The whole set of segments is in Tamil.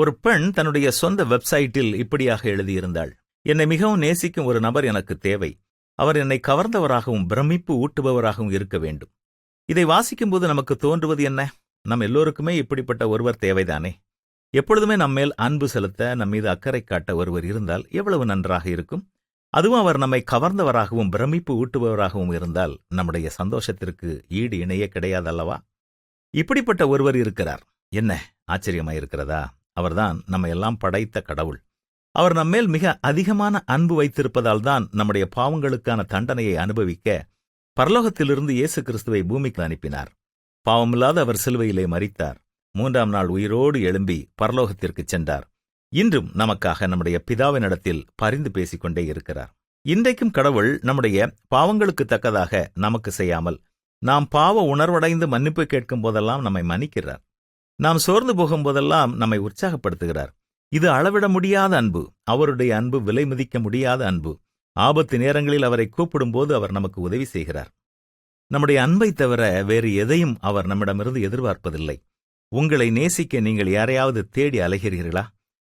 ஒரு பெண் தன்னுடைய சொந்த வெப்சைட்டில் இப்படியாக எழுதியிருந்தாள். என்னை மிகவும் நேசிக்கும் ஒரு நபர் எனக்கு தேவை. அவர் என்னை கவர்ந்தவராகவும் பிரமிப்பு ஊட்டுபவராகவும் இருக்க வேண்டும். இதை வாசிக்கும்போது நமக்கு தோன்றுவது என்ன? நம் எல்லோருக்குமே இப்படிப்பட்ட ஒருவர் தேவைதானே? எப்பொழுதுமே நம்மேல் அன்பு செலுத்த, நம்மீது அக்கறை காட்ட ஒருவர் இருந்தால் எவ்வளவு நன்றாக இருக்கும். அதுவும் அவர் நம்மை கவர்ந்தவராகவும் பிரமிப்பு ஊட்டுபவராகவும் இருந்தால் நம்முடைய சந்தோஷத்திற்கு ஈடு இணையே கிடையாதல்லவா? இப்படிப்பட்ட ஒருவர் இருக்கிறார். என்ன ஆச்சரியமாயிருக்கிறதா? அவர்தான் நம்ம எல்லாம் படைத்த கடவுள். அவர் நம்மேல் மிக அதிகமான அன்பு வைத்திருப்பதால் தான் நம்முடைய பாவங்களுக்கான தண்டனையை அனுபவிக்க பரலோகத்திலிருந்து இயேசு கிறிஸ்துவை பூமிக்கு அனுப்பினார். பாவமில்லாத அவர் சிலுவையிலே மரித்தார். 3ஆம் நாள் உயிரோடு எழும்பி பரலோகத்திற்குச் சென்றார். இன்றும் நமக்காக நம்முடைய பிதாவினிடத்தில் பரிந்து பேசிக்கொண்டே இருக்கிறார். இன்றைக்கும் கடவுள் நம்முடைய பாவங்களுக்கு தக்கதாக நமக்கு செய்யாமல், நாம் பாவ உணர்வடைந்து மன்னிப்பு கேட்கும் போதெல்லாம் நம்மை மன்னிக்கிறார். நாம் சோர்ந்து போகும்போதெல்லாம் நம்மை உற்சாகப்படுத்துகிறார். இது அளவிட முடியாத அன்பு. அவருடைய அன்பு விலை மதிக்க முடியாத அன்பு. ஆபத்து நேரங்களில் அவரை கூப்பிடும்போது அவர் நமக்கு உதவி செய்கிறார். நம்முடைய அன்பை தவிர வேறு எதையும் அவர் நம்மிடமிருந்து எதிர்பார்ப்பதில்லை. உங்களை நேசிக்க நீங்கள் யாரையாவது தேடி அலைகிறீர்களா?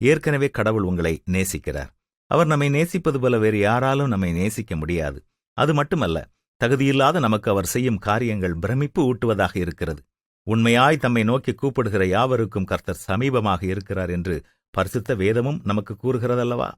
ஏற்கனவே கடவுள் உங்களை நேசிக்கிறார். அவர் நம்மை நேசிப்பது போல வேறு யாராலும் நம்மை நேசிக்க முடியாது. அது மட்டுமல்ல, தகுதியில்லாத நமக்கு அவர் செய்யும் காரியங்கள் பிரமிப்பு ஊட்டுவதாக இருக்கிறது. உண்மையாய் தம்மை நோக்கி கூப்பிடுகிற யாவருக்கும் கர்த்தர் சமீபமாக இருக்கிறார் என்று பரிசுத்த வேதமும் நமக்கு கூறுகிறதல்லவா?